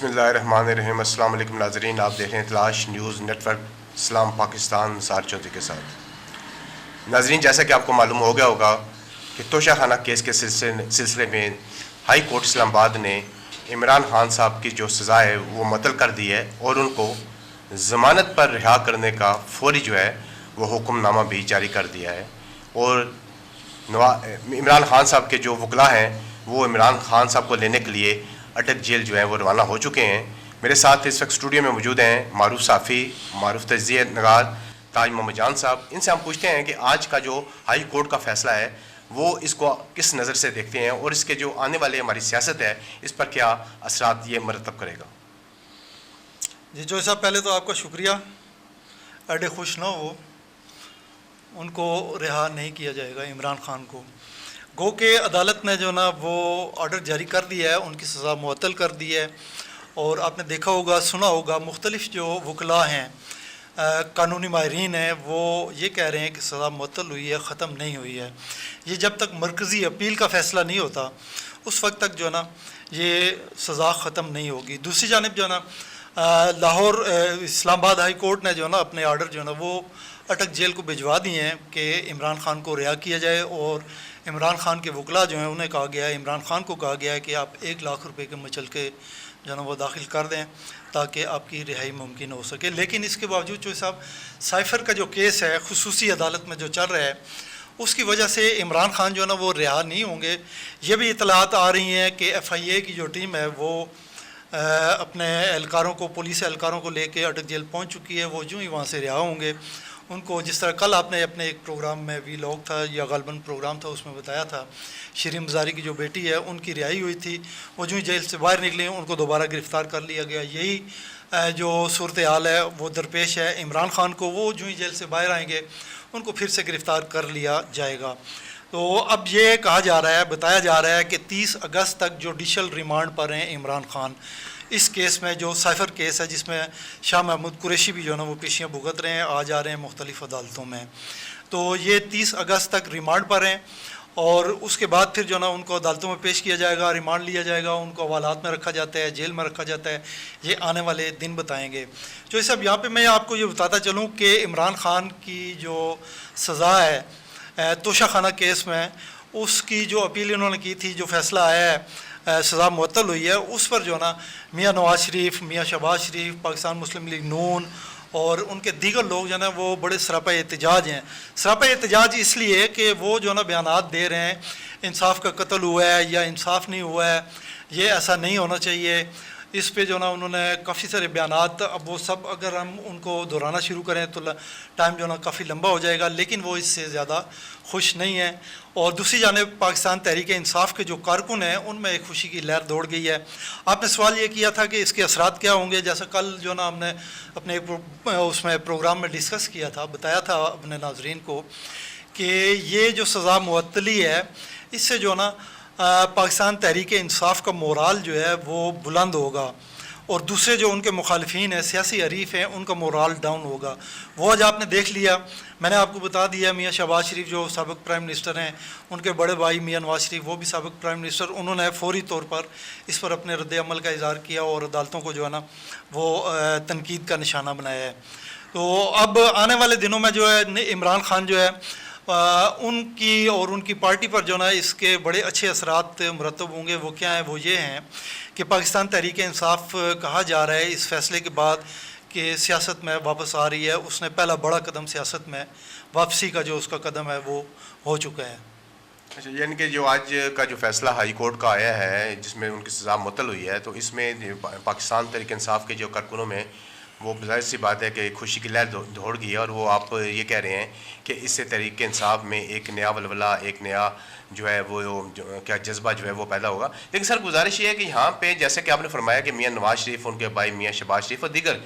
बिस्मिल्लाहिर्रहमानिर्रहीम। अस्सलाम वालेकुम नाज़रीन, आप देख रहे हैं तलाश न्यूज़ नेटवर्क इस्लाम पाकिस्तान सार चौधरी के साथ। नाज़रीन, जैसा कि आपको मालूम हो गया होगा कि तोशा खाना केस के सिलसिले में हाई कोर्ट इस्लामाबाद ने इमरान खान साहब की जो सज़ा है वो मुअत्तल कर दी है और उनको ज़मानत पर रिहा करने का फौरी जो है वो हुक्मनामा भी जारी कर दिया है। और इमरान खान साहब के जो वकला हैं वो इमरान खान साहब को लेने के लिए अटक जेल जो है वो रवाना हो चुके हैं। मेरे साथ इस वक्त स्टूडियो में मौजूद हैं मारूफ साफ़ी, मारूफ तजिया नगार, ताज मोहम्मद जान साहब। इनसे हम पूछते हैं कि आज का जो हाई कोर्ट का फ़ैसला है वो इसको किस नज़र से देखते हैं और इसके जो आने वाले हमारी सियासत है इस पर क्या असरात ये मरतब करेगा। जी जो साहब, पहले तो आपका शुक्रिया। अड्डे खुश ना हो, उनको रिहा नहीं किया जाएगा इमरान खान को। गो के अदालत ने जो ना वो ऑर्डर जारी कर दिया है, उनकी सज़ा मुअत्तल कर दी है। और आपने देखा होगा, सुना होगा, मुख्तलिफ जो वकला हैं, कानूनी माहिरीन हैं, वो ये कह रहे हैं कि सज़ा मुअत्तल हुई है, ख़त्म नहीं हुई है। ये जब तक मरकज़ी अपील का फ़ैसला नहीं होता उस वक्त तक जो ना ये सज़ा ख़त्म नहीं होगी। दूसरी जानिब जो ना लाहौर इस्लामाबाद हाई कोर्ट ने जो ना अपने आर्डर जो ना वो अटक जेल को भिजवा दिए हैं कि इमरान खान को रिहा किया जाए। और इमरान खान के वकला जो हैं उन्हें कहा गया है, इमरान खान को कहा गया है कि आप 1 लाख रुपए के मुचलके जो ना वो दाखिल कर दें ताकि आपकी रिहाई मुमकिन हो सके। लेकिन इसके बावजूद जो साहब साइफ़र का जो केस है खुसूसी अदालत में जो चल रहा है उसकी वजह से इमरान खान जो है ना वो रिहा नहीं होंगे। ये भी इतलात आ रही हैं कि FIA की जो टीम है वो अपने एहलकारों को, पुलिस एहलकारों को लेके अटक जेल पहुंच चुकी है। वो जो ही वहाँ से रिहा होंगे, उनको जिस तरह कल आपने अपने एक प्रोग्राम में वीलॉग था या गालबन प्रोग्राम था उसमें बताया था, शरीम मज़ारी की जो बेटी है उनकी रिहाई हुई थी, वो जो ही जेल से बाहर निकले उनको दोबारा गिरफ़्तार कर लिया गया। यही जो सूरत हाल है वो दरपेश है इमरान खान को। वो जो ही जेल से बाहर आएंगे उनको फिर से गिरफ़्तार कर लिया जाएगा। तो अब ये कहा जा रहा है, बताया जा रहा है कि 30 अगस्त तक जुडिशल रिमांड पर हैं इमरान खान। इस केस में जो साइफ़र केस है जिसमें शाह महमूद कुरैशी भी जो है ना वो पेशियाँ भुगत रहे हैं, आ जा रहे हैं मुख्तलिफ़ अदालतों में। तो ये 30 अगस्त तक रिमांड पर हैं और उसके बाद फिर जो ना उनको अदालतों में पेश किया जाएगा, रिमांड लिया जाएगा, उनको हवालात में रखा जाता है, जेल में रखा जाता है। ये आने वाले दिन बताएंगे। तो इस सब यहाँ पे मैं आपको ये बताता चलूँ कि इमरान खान की जो सज़ा है तोशा खाना केस में, उसकी जो अपील इन्होंने की थी, जो फ़ैसला आया है, सज़ा मुअत्तल हुई है, उस पर जो ना मियाँ नवाज़ शरीफ, मियाँ शहबाज शरीफ, पाकिस्तान मुस्लिम लीग नून और उनके दीगर लोग जो ना वो बड़े सरापा एहतजाज हैं। सरापा एहतजाज इसलिए कि वो जो ना बयानात दे रहे हैं इंसाफ का कत्ल हुआ है या इंसाफ नहीं हुआ है, ये ऐसा नहीं होना चाहिए। इस पे जो ना उन्होंने काफ़ी सारे बयानात, अब वो सब अगर हम उनको दोहराना शुरू करें तो टाइम जो ना काफ़ी लंबा हो जाएगा, लेकिन वो इससे ज़्यादा खुश नहीं है। और दूसरी जानिब पाकिस्तान तहरीक इंसाफ के जो कारकुन हैं उनमें एक खुशी की लहर दौड़ गई है। आपने सवाल ये किया था कि इसके असरात क्या होंगे। जैसा कल जो ना हमने अपने उसमें प्रोग्राम में डिस्कस किया था, बताया था अपने नाजरीन को कि ये जो सज़ा मुअत्तली है इससे जो ना पाकिस्तान तहरीक इंसाफ का मोराल जो है वो बुलंद होगा और दूसरे जो उनके मुखालिफिन हैं, सियासी हरीफ हैं, उनका मोराल डाउन होगा। वो आज आपने देख लिया, मैंने आपको बता दिया, मियाँ शहबाज शरीफ जो साबिक़ प्राइम मिनिस्टर हैं, उनके बड़े भाई मियाँ नवाज़ शरीफ वो भी साबिक़ प्राइम मिनिस्टर, उन्होंने फ़ौरी तौर पर इस पर अपने रद्द अमल का इज़हार किया और अदालतों को जो है ना वो तनकीद का निशाना बनाया है। तो अब आने वाले दिनों में जो है इमरान खान जो है उनकी और उनकी पार्टी पर जो ना इसके बड़े अच्छे असरात मुरतब होंगे। वो क्या हैं? वो ये हैं कि पाकिस्तान तहरीक इंसाफ कहा जा रहा है इस फैसले के बाद कि सियासत में वापस आ रही है। उसने पहला बड़ा कदम सियासत में वापसी का जो उसका कदम है वो हो चुका है। अच्छा, यानी कि जो आज का जो फैसला हाई कोर्ट का आया है जिसमें उनकी सज़ा मुअत्तल हुई है, तो इसमें पाकिस्तान तहरीक इंसाफ के जो कारकुनों में वो ज़ाहिर सी बात है कि खुशी की लहर दौड़ गई है और वो आप ये कह रहे हैं कि इससे तहरीक इंसाफ में एक नया वलवला, एक नया जो है वो क्या जज्बा जो है वो पैदा होगा। लेकिन सर गुजारिश ये है कि यहाँ पे जैसे कि आपने फरमाया कि मियाँ नवाज़ शरीफ, उनके भाई मियाँ शहबाज शरीफ और दीगर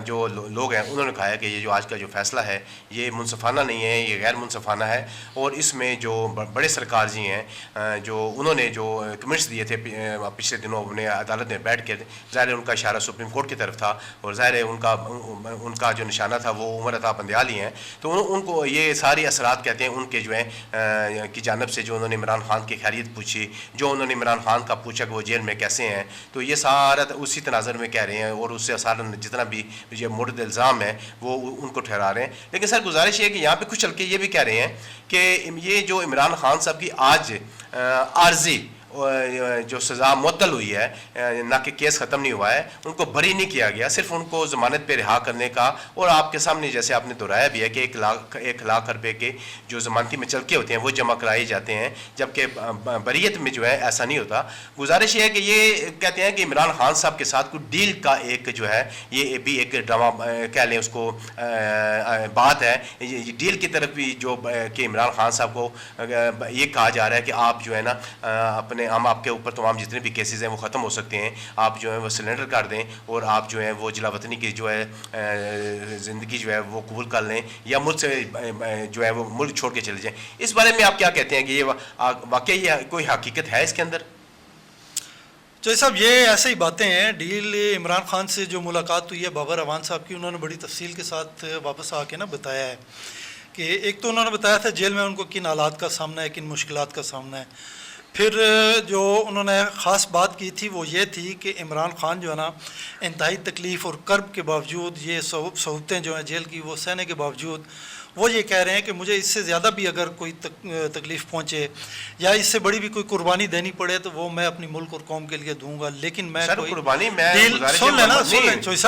जो लोग हैं उन्होंने कहा है कि ये जो आज का जो फ़ैसला है ये मुनसफ़ाना नहीं है, ये गैर मुनसफ़ाना है और इसमें जो बड़े सरकार जी हैं जो उन्होंने जो कमेंट्स दिए थे पिछले दिनों अपने अदालत में बैठ के, ज़ाहिर है उनका इशारा सुप्रीम कोर्ट की तरफ था और ज़ाहिर है उनका जो निशाना था वो उमर अता बंदयाल ही हैं। तो उनको ये सारी असरात कहते हैं उनके जो है की जानब से, जो उन्होंने इमरान खान की खैरियत पूछी, जो उन्होंने इमरान खान का पूछा कि वो जेल में कैसे हैं, तो ये सारा उसी तनाज़र में कह रहे हैं और उससे सारा जितना भी ये मुर्द इल्ज़ाम है वो उनको ठहरा रहे हैं। लेकिन सर गुजारिश है कि यहाँ पे कुछ चल के ये भी कह रहे हैं कि ये जो इमरान खान साहब की आज आर्जी जो सज़ा मुअत्तल हुई है, ना कि केस ख़त्म नहीं हुआ है, उनको बरी नहीं किया गया, सिर्फ उनको ज़मानत पे रिहा करने का, और आपके सामने जैसे आपने दोहराया भी है कि 1 लाख रुपए के जो ज़मानती मचलके होते हैं वो जमा कराए जाते हैं, जबकि बरीयत में जो है ऐसा नहीं होता। गुजारिश ये है कि ये कहते हैं कि इमरान खान साहब के साथ कोई डील का एक जो है ये भी एक ड्रामा कह लें उसको बात है, ये डील की तरफ भी जो कि इमरान खान साहब को ये कहा जा रहा है कि आप जो है ना अपने हम आपके ऊपर तमाम जितने भी केसेस हैं वो ख़त्म हो सकते हैं, आप जो है वो सिलेंडर कर दें और आप जो है वो जिला वतनी की जो है ज़िंदगी जो है वो कबूल कर लें या मुल्क से जो है वो मुल्क छोड़ के चले जाएं। इस बारे में आप क्या कहते हैं कि ये वाकई कोई हकीकत है इसके अंदर? तो साहब ये ऐसे ही बातें हैं। डील इमरान खान से जो मुलाकात हुई है बाबर अवान साहब की, उन्होंने बड़ी तफसील के साथ वापस आके ना बताया है कि एक तो उन्होंने बताया था जेल में उनको किन हालात का सामना है, किन मुश्किलात का सामना है। फिर जो उन्होंने ख़ास बात की थी वो ये थी कि इमरान खान जो है ना इंतहाई तकलीफ़ और कर्ब के बावजूद, ये सहूलतें जो हैं जेल की वो सहने के बावजूद, वो ये कह रहे हैं कि मुझे इससे ज़्यादा भी अगर कोई तकलीफ़ पहुँचे या इससे बड़ी भी कोई कुर्बानी देनी पड़े तो वो मैं अपनी मुल्क और कौम के लिए दूंगा, लेकिन मैं कुर्बानी सुन लेना,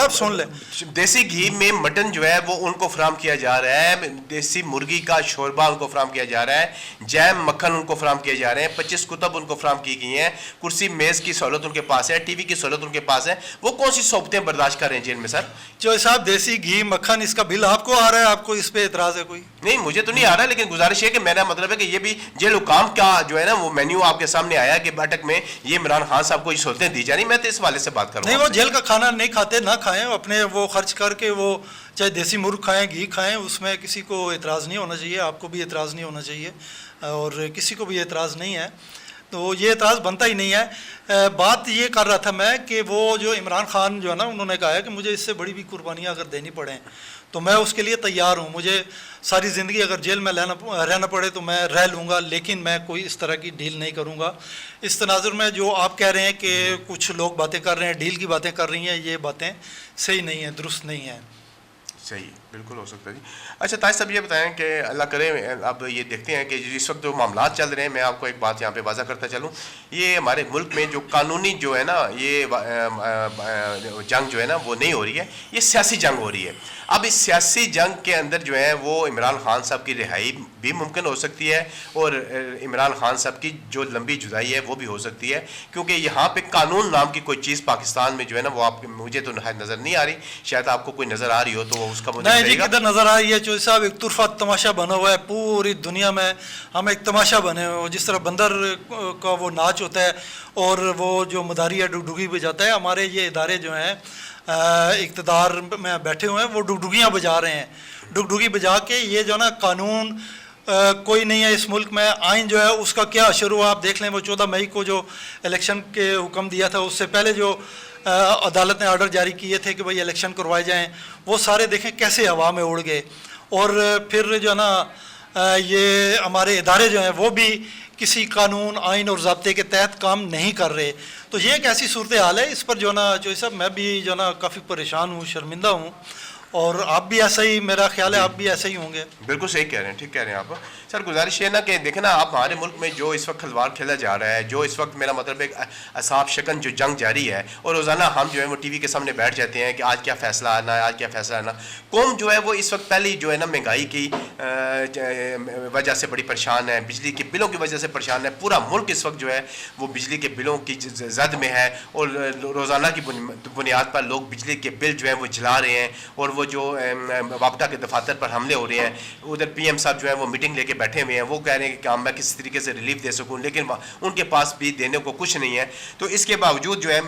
सुन ले। देसी घी में मटन जो है वो उनको फराम किया जा रहा है, देसी मुर्गी का शोरबा उनको फराम किया जा रहा है, जैम मक्खन उनको फराम किए जा रहे हैं, 25 कुतब उनको फराम की गई हैं, कुर्सी मेज़ की सहूलत उनके पास है, टीवी की सहूलत उनके पास है। वो कौन सी सोबतें बर्दाश्त कर रहे हैं जेल में सर? जो साहब देसी घी मक्खन इसका बिल आपको आ रहा है, आपको इस पर एतराज़ है कोई? नहीं, मुझे तो नहीं आ रहा, लेकिन गुजारिश है कि मेरा मतलब है कि ये भी जेल हुकाम का जो है ना वो मेन्यू आपके सामने आया कि बैठक में ये इमरान खान साहब को सहूलतें दी जा रही। मैं तो इस वाले से बात कर रहा हूँ। नहीं, वो जेल का खाना नहीं खाते, ना खाएं, अपने वो खर्च करके वो चाहे देसी मुर्ग खाएं, घी खाएं, उसमें किसी को एतराज़ नहीं होना चाहिए, आपको भी एतराज़ नहीं होना चाहिए और किसी को भी एतराज़ नहीं है, तो ये एतराज़ बनता ही नहीं है। बात ये कर रहा था मैं कि वो जो इमरान खान जो है ना उन्होंने कहा है कि मुझे इससे बड़ी भी कुर्बानियाँ अगर देनी पड़ें तो मैं उसके लिए तैयार हूँ, मुझे सारी ज़िंदगी अगर जेल में रहना पड़े तो मैं रह लूँगा, लेकिन मैं कोई इस तरह की डील नहीं करूँगा। इस तनाजुर में जो आप कह रहे हैं कि कुछ लोग बातें कर रहे हैं, डील की बातें कर रही हैं, ये बातें सही नहीं हैं, दुरुस्त नहीं हैं। सही बिल्कुल हो सकता है जी। अच्छा ताज साहब ये बताएं कि अल्लाह करे अब ये देखते हैं कि इस वक्त जो मामला चल रहे हैं, मैं आपको एक बात यहाँ पे वाज़ा करता चलूँ, ये हमारे मुल्क में जो कानूनी जो है ना ये जंग जो है ना वो नहीं हो रही है, ये सियासी जंग हो रही है। अब इस सियासी जंग के अंदर जो है वो इमरान खान साहब की रिहाई भी मुमकिन हो सकती है और इमरान खान साहब की जो लंबी जुदाई है वो भी हो सकती है, क्योंकि यहाँ पे कानून नाम की कोई चीज़ पाकिस्तान में जो है ना वो आप मुझे तो नज़र नहीं आ रही, शायद आपको कोई नज़र आ रही हो तो उसका मुझे नहीं जी, किधर नज़र आ रही है चौधरी साहब? एक तुरफा तमाशा बना हुआ है पूरी दुनिया में, हम एक तमाशा बने हुए, जिस तरह बंदर का वो नाच होता है और वो जो मदारी है डुगडुगी बजाता है, हमारे ये इदारे जो हैं इक़्तिदार में बैठे हुए हैं वो डुगडुगियाँ बजा रहे हैं, डुगडुगी बजा के ये जो ना कानून कोई नहीं है इस मुल्क में, आइन जो है उसका क्या असर हुआ आप देख लें। वो 14 मई को जो इलेक्शन के हुक्म दिया था उससे पहले जो अदालत ने आर्डर जारी किए थे कि भाई इलेक्शन करवाए जाएं, वो सारे देखें कैसे हवा में उड़ गए। और फिर जो है ना ये हमारे इदारे जो हैं वो भी किसी कानून आइन और ज़ाब्ते के तहत काम नहीं कर रहे। तो ये एक ऐसी सूरत हाल है, इस पर जो ना चौधरी साहब मैं भी जो ना काफ़ी परेशान हूँ, शर्मिंदा हूँ, और आप भी ऐसा ही, मेरा ख्याल है आप भी ऐसे ही होंगे। बिल्कुल सही कह रहे हैं, ठीक कह रहे हैं आप सर। गुजारिश है ना कि देखें ना आप हमारे मुल्क में जो इस वक्त खिलवाड़ खेला जा रहा है, जो इस वक्त मेरा मतलब एक असाब शकन जो जंग जारी है और रोज़ाना हम जो है वो टीवी के सामने बैठ जाते हैं कि आज क्या फ़ैसला आना है, आज क्या फ़ैसला आना। कौम जो है वो इस वक्त पहले जो है ना महंगाई की वजह से बड़ी परेशान है, बिजली के बिलों की वजह से परेशान है, पूरा मुल्क इस वक्त जो है वो बिजली के बिलों की जद में है और रोज़ाना की बुनियाद पर लोग बिजली के बिल जो है वो जला रहे हैं और वो वो जो वापटा के दफातर पर हमले हो रहे हैं, उधर PM साहब जो है वो मीटिंग लेके बैठे हुए हैं, वो कह रहे हैं कि मैं किसी तरीके से रिलीफ दे सकूं, लेकिन उनके पास भी देने को कुछ नहीं है। तो इसके बावजूद जो है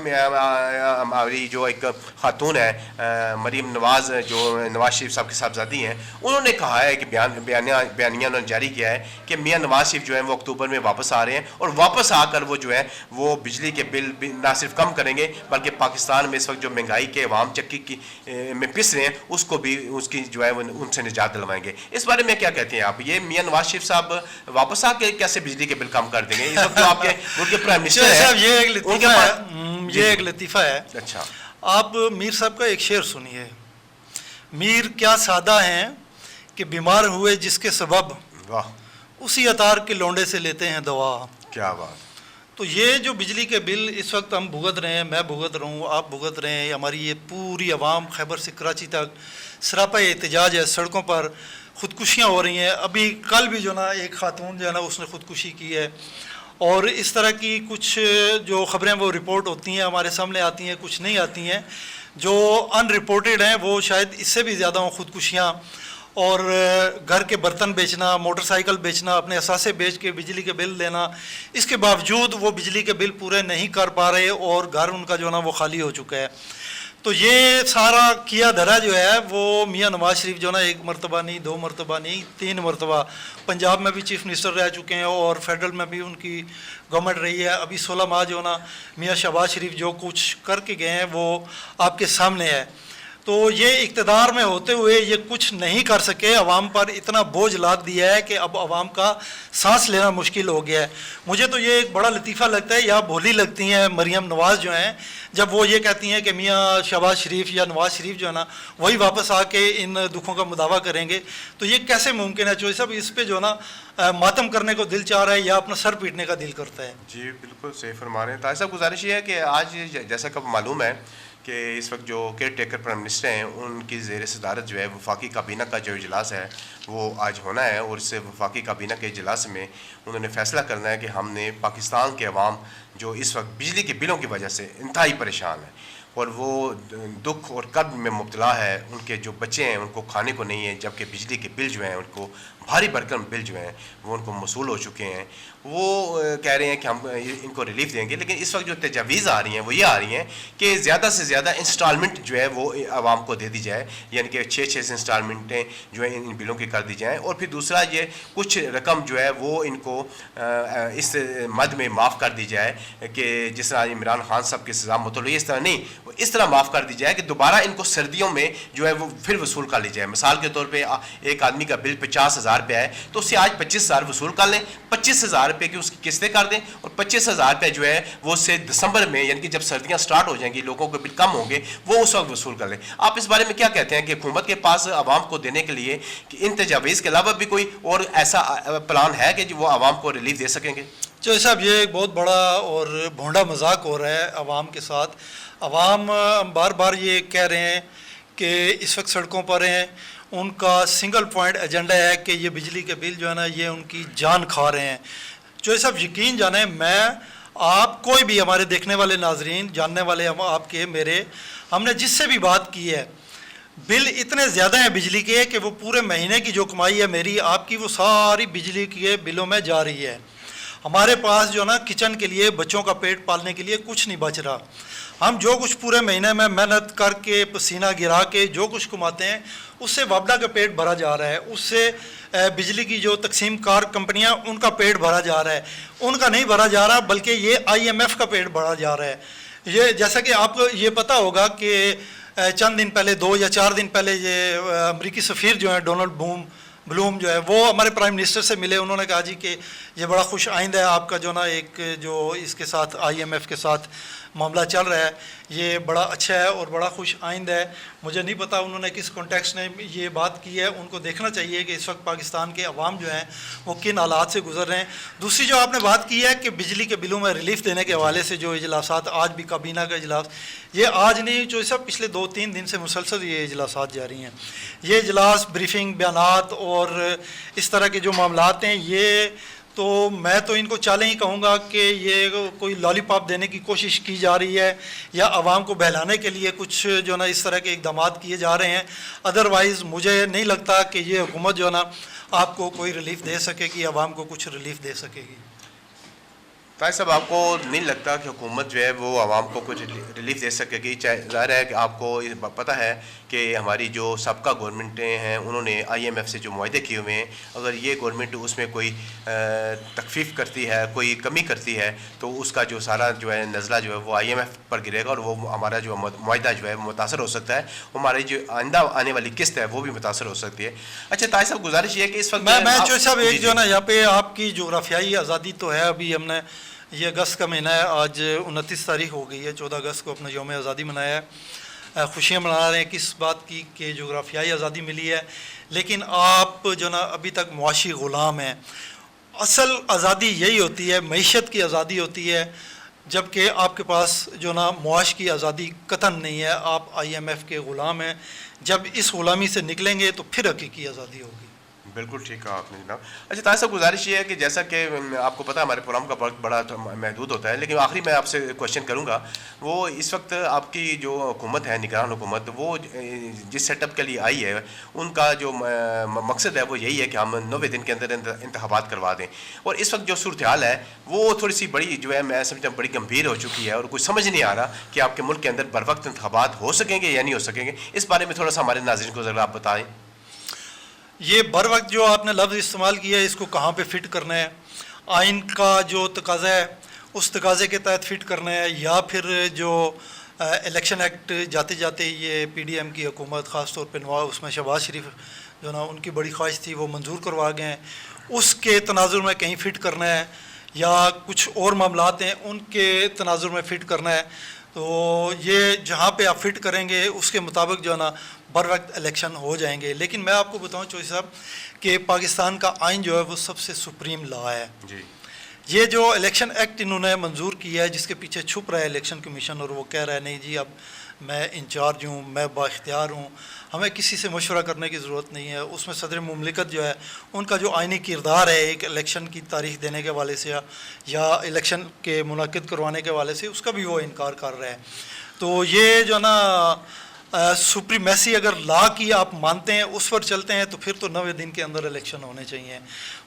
हमारी जो एक खातून है मरीम नवाज, जो नवाज शरीफ साहब की साहबजादी हैं, उन्होंने कहा है कि बयानिया उन्होंने जारी किया है कि मियाँ नवाज शरीफ जो है वो अक्टूबर में वापस आ रहे हैं, और वापस आकर वो जो है वो बिजली के बिल भी ना सिर्फ कम करेंगे बल्कि पाकिस्तान में इस वक्त जो महंगाई के अवाम चक्की की में पिस रहे हैं उसको भी उसकी जो है वो उनसे निजात दिलवाएंगे। इस बारे में क्या कहते हैं आप? ये मियाँ नवाज शरीफ साहब वापस आके कैसे बिजली के बिल कम कर देंगे? इस वक्त जो आपके उनके प्राइम मिनिस्टर हैं, ये एक लतीफ़ा है। अच्छा, आप मीर साहब का एक शेर सुनिए। मीर क्या सादा हैं कि बीमार हुए जिसके सबब, वाह, उसी अतार के लौंडे से लेते हैं दवा। क्या बात। तो ये जो बिजली के बिल इस वक्त हम भुगत रहे हैं, मैं भुगत रहा हूँ, आप भुगत रहे हैं, हमारी ये पूरी आवाम खैबर से कराची तक सरापा एहतजाज है, सड़कों पर ख़ुदकुशियाँ हो रही हैं। अभी कल भी जो ना एक खातून जो है ना उसने ख़ुदकुशी की है, और इस तरह की कुछ जो ख़बरें वो रिपोर्ट होती हैं हमारे सामने आती हैं, कुछ नहीं आती हैं। जो अनरिपोर्टेड हैं वो शायद इससे भी ज़्यादा हों ख़ुदकुशियाँ, और घर के बर्तन बेचना, मोटरसाइकिल बेचना, अपने असासे बेच के बिजली के बिल देना, इसके बावजूद वो बिजली के बिल पूरे नहीं कर पा रहे और घर उनका जो है ना वो खाली हो चुका है। तो ये सारा किया धरा जो है वो मियाँ नवाज शरीफ जो ना एक मरतबा नहीं, 2 मरतबा नहीं, 3 मरतबा पंजाब में भी चीफ़ मिनिस्टर रह चुके हैं और फेडरल में भी उनकी गवर्नमेंट रही है। अभी 16 माह जो ना मियाँ शहबाज शरीफ जो कुछ करके गए हैं वो आपके सामने है। तो ये इक़्तिदार में होते हुए ये कुछ नहीं कर सके, अवाम पर इतना बोझ लाद दिया है कि अब अवाम का सांस लेना मुश्किल हो गया है। मुझे तो ये एक बड़ा लतीफ़ा लगता है, या भोली लगती हैं मरीम नवाज़ जो हैं, जब वो ये कहती हैं कि मियाँ शहबाज शरीफ या नवाज़ शरीफ जो है ना वही वापस आके इन दुखों का मुदावा करेंगे। तो ये कैसे मुमकिन है? चोई साहब, इस पर जो ना मातम करने को दिल चाह रहा है या अपना सर पीटने का दिल करता है। जी बिल्कुल सही फरमा रहे हैं। ताहिर साहब, गुजारिश ये है कि आज जैसा कि मालूम है कि इस वक्त जो केयर टेकर प्राइम मिनिस्टर हैं उनकी ज़ेर सदारत जो है वफाकी काबीना का जो इजलास है वो आज होना है, और इस वफाकी काबीना के इजलास में उन्होंने फ़ैसला करना है कि हमने पाकिस्तान के अवाम जो इस वक्त बिजली के बिलों की वजह से इंतहाई परेशान है और वो दुख और कर्ब में मुब्तला है, उनके जो बच्चे हैं उनको खाने को नहीं है, जबकि बिजली के बिल जो हैं उनको भारी भरकम बिल जो हैं वो उनको मसूल हो चुके हैं। वो कह रहे हैं कि हम इनको रिलीफ देंगे, लेकिन इस वक्त जो तजावीज़ आ रही हैं वो ये आ रही हैं कि ज़्यादा से ज़्यादा इंस्टॉलमेंट जो है वो आवाम को दे दी जाए, यानी कि 6 इंस्टॉलमेंटें जो है इन बिलों की कर दी जाएँ। और फिर दूसरा ये कुछ रकम जो है वो इनको इस मद में माफ़ कर दी जाए कि जिस तरह इमरान खान साहब की सज़ा मुतल हुई, इस तरह नहीं, इस तरह माफ़ कर दी जाए कि दोबारा इनको सर्दियों में जो है वो फिर वसूल कर ली जाए। मिसाल के तौर पर एक आदमी का बिल 50,000 रुपये है तो उससे आज 25,000 वसूल कर लें, 25,000 रुपये की उसकी किस्तें कर दें, और 25,000 रुपये जो है वो उससे दिसंबर में, यानी कि जब सर्दियां स्टार्ट हो जाएंगी, लोगों के बिल कम होंगे, वो उस वक्त वसूल कर लें। आप इस बारे में क्या कहते हैं कि हुकूमत के पास आवाम को देने के लिए कि इन तजावीज़ के अलावा भी कोई और ऐसा प्लान है कि वो आवाम को रिलीफ दे सकेंगे? चौधरी साहब, ये एक बहुत बड़ा और भोंडा मजाक हो रहा है आवाम के साथ। आवाम बार बार ये कह रहे हैं कि इस वक्त सड़कों पर हैं, उनका सिंगल पॉइंट एजेंडा है कि ये बिजली के बिल जो है ना ये उनकी जान खा रहे हैं। चौधरी साहब, यकीन जाने, मैं, आप, कोई भी हमारे देखने वाले नाजरीन, जानने वाले हम आपके मेरे, हमने जिससे भी बात की है, बिल इतने ज़्यादा हैं बिजली के कि वो पूरे महीने की जो कमाई है मेरी आपकी वो सारी बिजली के बिलों में जा रही है। हमारे पास जो ना किचन के लिए, बच्चों का पेट पालने के लिए कुछ नहीं बच रहा। हम जो कुछ पूरे महीने में मेहनत करके पसीना गिरा के जो कुछ कमाते हैं उससे वापडा का पेट भरा जा रहा है, उससे बिजली की जो तकसीम कार कंपनियां उनका पेट भरा जा रहा है। उनका नहीं भरा जा रहा बल्कि ये IMF का पेट भरा जा रहा है। ये जैसा कि आपको ये पता होगा कि चंद दिन पहले, 2 या 4 दिन पहले, ये अमरीकी सफ़ीर जो है डोनाल्ड ब्लूम जो है वो हमारे प्राइम मिनिस्टर से मिले। उन्होंने कहा जी कि ये बड़ा खुश आइंद है आपका जो ना एक जो इसके साथ IMF के साथ मामला चल रहा है, ये बड़ा अच्छा है और बड़ा खुश आइंद है। मुझे नहीं पता उन्होंने किस कॉन्टेक्स्ट में ये बात की है, उनको देखना चाहिए कि इस वक्त पाकिस्तान के अवाम जो हैं वो किन हालात से गुजर रहे हैं। दूसरी जो आपने बात की है कि बिजली के बिलों में रिलीफ देने के हवाले से जो इजलासात, आज भी काबीना का इजलास, ये आज नहीं जो सब पिछले 2-3 दिन से मुसलसल ये इजलासात जारी हैं। ये इजलास, ब्रीफिंग, बयानात और इस तरह के जो मामलात हैं, ये तो मैं तो इनको चाले ही कहूँगा कि ये कोई लॉलीपॉप देने की कोशिश की जा रही है या आवाम को बहलाने के लिए कुछ जो ना इस तरह के इकदाम किए जा रहे हैं। अदरवाइज़ मुझे नहीं लगता कि ये हुकूमत जो है ना आपको कोई रिलीफ दे सकेगी, आवाम को कुछ रिलीफ दे सकेगी। ताई साहब, आपको नहीं लगता कि हुकूमत जो है वो आवाम को कुछ रिलीफ दे सकेगी? चाहे ज़ाहिर है कि आपको पता है कि हमारी जो सबका गवर्नमेंटें हैं उन्होंने IMF से जो मुआहदे किए हुए हैं, अगर ये गवर्नमेंट उसमें कोई तखफीफ करती है, कोई कमी करती है, तो उसका जो सारा जो है नज़ला जो है वो IMF पर गिरेगा और वो हमारा जो मुआहदा जो है मुतासर हो सकता है, हमारी जो आइंदा आने वाली किस्त है वो भी मुतासर हो सकती है। अच्छा ताई साहब, गुजारिश ये है कि इस वक्त मैं जो साहब एक जो है ना यहाँ पे आपकी जोग्राफियाई आज़ादी तो है, अभी हमने ये अगस्त का महीना है, आज 29 तारीख हो गई है, 14 अगस्त को अपना यौम आज़ादी मनाया है। खुशियाँ मना रहे हैं किस बात की कि जोग्राफियाई आज़ादी मिली है, लेकिन आप जो ना अभी तक मुआशी ग़ुलाम हैं। असल आज़ादी यही होती है, मईशत की आज़ादी होती है, जबकि आपके पास जो ना मुआश की आज़ादी कतन नहीं है, आप IMF के ग़ुलाम हैं। जब इस ग़ुलामी से निकलेंगे तो फिर हकीकी आज़ादी होगी। बिल्कुल ठीक कहा आपने जनाब। अच्छा ताई साहब, गुजारिश ये है कि जैसा कि आपको पता है हमारे प्रोग्राम का वक्त बड़ा महदूद होता है, लेकिन आखिरी मैं आपसे क्वेश्चन करूंगा, वो इस वक्त आपकी जो हुकूमत है, निगरान हुकूमत, वो जिस सेटअप के लिए आई है, उनका जो मकसद है वो यही है कि हम 90 दिन के अंदर इंतखाबात करवा दें। और इस वक्त जो सूरत हाल है वो थोड़ी सी बड़ी जो है, मैं समझता हूँ बड़ी गंभीर हो चुकी है और कुछ समझ नहीं आ रहा कि आपके मुल्क के अंदर बर वक्त इंतखाबात हो सकेंगे या नहीं हो सकेंगे। इस बारे में थोड़ा सा हमारे नाज़रीन को ज़रा आप बताएँ। ये बर वक्त जो आपने लफ्ज़ इस्तेमाल किया है, इसको कहाँ पे फ़िट करना है? आइन का जो तकाज़ा है उस तकाज़े के तहत फ़िट करना है, या फिर जो इलेक्शन एक्ट जाते जाते ये PDM की हुकूमत, ख़ास तौर पे नवाब उसमें शहबाज शरीफ जो ना उनकी बड़ी ख्वाहिश थी वो मंजूर करवा गए हैं, उसके तनाजुर में कहीं फ़िट करना है, या कुछ और मामलात हैं उनके तनाजुर में फ़िट करना है? तो ये जहाँ पे आप फिट करेंगे उसके मुताबिक जो है ना बर वक्त इलेक्शन हो जाएंगे। लेकिन मैं आपको बताऊँ चौधरी साहब कि पाकिस्तान का आइन जो है वो सबसे सुप्रीम लॉ है जी। ये जो इलेक्शन एक्ट इन्होंने मंजूर किया है, जिसके पीछे छुप रहा है इलेक्शन कमीशन, और वो कह रहा है नहीं जी अब मैं इंचार्ज हूँ, मैं बाख्तियार हूँ, हमें किसी से मशवरा करने की ज़रूरत नहीं है। उसमें सदर मुमलिकत जो है उनका जो आइनी किरदार है एक इलेक्शन की तारीख देने के हवाले से या इलेक्शन के मुनाकिद करवाने के हवाले से, उसका भी वो इनकार कर रहा है। तो ये जो ना सुप्रीमेसी अगर लॉ की आप मानते हैं, उस पर चलते हैं, तो फिर तो 90 दिन के अंदर इलेक्शन होने चाहिए।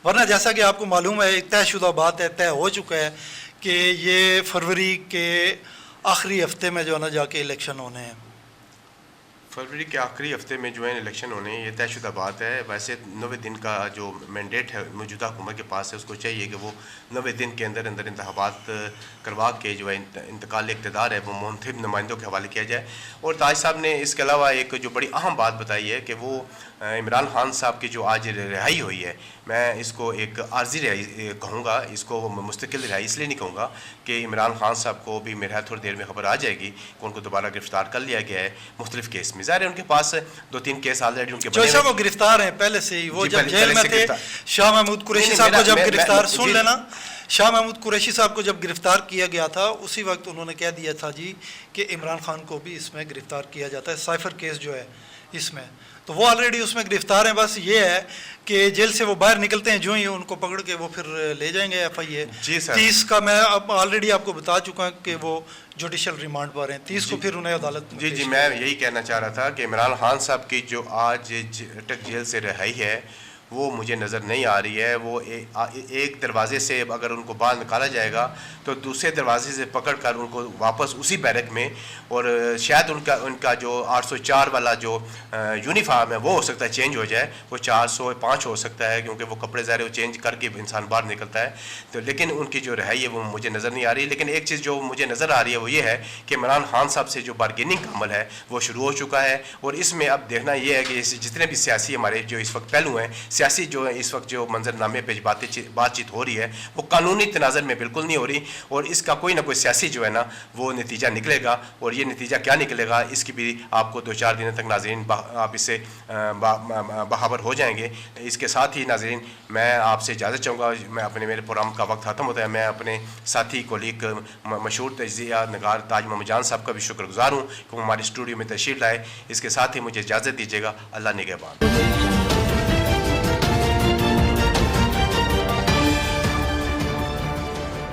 वरना जैसा कि आपको मालूम है एक तयशुदा बात है, तय हो चुका है कि ये फरवरी के आखिरी हफ्ते में जो है ना जाके इलेक्शन होने हैं। फरवरी के आखिरी हफ्ते में जो है इलेक्शन होने हैं, ये तयशुदा बात है। वैसे 90 दिन का जो मैंडेट है मौजूदा हुकूमत के पास है, उसको चाहिए कि वो 90 दिन के अंदर अंदर इंतखाबात करवा के जो है इंतकाल इक़्तिदार है वो मुंतखब नुमाइंदों के हवाले किया जाए। और ताज साहब ने इसके अलावा एक जो बड़ी अहम बात बताई है कि वो इमरान खान साहब की जो आज रिहाई हुई है, मैं इसको एक आर्जी रिहाई कहूँगा, इसको मुस्तकिल रिहाई इसलिए नहीं कहूँगा कि इमरान खान साहब को भी मेरे थोड़ी देर में खबर आ जाएगी कि उनको दोबारा गिरफ्तार कर लिया गया है मुख्तलिफ केस में। ज़ाहिर है उनके पास 2-3 केस ऑलरेडी उनके जो साहब वो गिरफ्तार हैं पहले से ही, वो जब जेल में थे, शाह महमूद कुरैशी साहब को जब गिरफ्तार, सुन लेना, शाह महमूद कुरैशी साहब को जब गिरफ्तार किया गया था उसी वक्त उन्होंने कह दिया था जी कि इमरान खान को भी इसमें गिरफ्तार किया जाता है, साइफर केस जो है इसमें, तो वो ऑलरेडी उसमें गिरफ्तार हैं। बस ये है कि जेल से वो बाहर निकलते हैं जो ही उनको पकड़ के वो फिर ले जाएंगे FIA। 30 का मैं अब ऑलरेडी आपको बता चुका हूँ कि वो जुडिशल रिमांड पर हैं, 30 को फिर उन्हें अदालत में जी मैं यही कहना चाह रहा था कि इमरान खान साहब की जो आज अटक जेल से रिहाई है वो मुझे नज़र नहीं आ रही है। वो एक दरवाज़े से अगर उनको बाहर निकाला जाएगा तो दूसरे दरवाजे से पकड़कर उनको वापस उसी बैरक में, और शायद उनका जो 804 वाला जो यूनिफॉर्म है वो हो सकता है चेंज हो जाए, वो 405 हो सकता है, क्योंकि वो कपड़े ज़ाहिर वो चेंज करके इंसान बाहर निकलता है। तो लेकिन उनकी जो रिहाई है वो मुझे नज़र नहीं आ रही। लेकिन एक चीज़ जो मुझे नज़र आ रही है वो ये है कि इमरान खान साहब से जो बारगेनिंग का अमल है वो शुरू हो चुका है, और इसमें अब देखना ये है कि जितने भी सियासी हमारे जो इस वक्त पहलू हैं, सियासी जो है इस वक्त जो मंजरनामे पे बातचीत हो रही है वो कानूनी तनाज़र में बिल्कुल नहीं हो रही, और इसका कोई ना कोई सियासी जो है ना वो नतीजा निकलेगा। और ये नतीजा क्या निकलेगा इसकी भी आपको 2-4 दिनों तक नाज़रीन आप इससे बाखबर हो जाएंगे। इसके साथ ही नाज़रीन मैं आपसे इजाज़त चाहूँगा, मेरे प्रोग्राम का वक्त ख़त्म होता है। मैं अपने साथी कोलीग मशहूर तजिया नगार ताज मोहम्मद जान साहब का भी शुक्रगुजार हूँ कि वो हमारे स्टूडियो में तशरीफ़ लाए। इसके साथ ही मुझे इजाज़त दीजिएगा। अल्लाह निगहबान।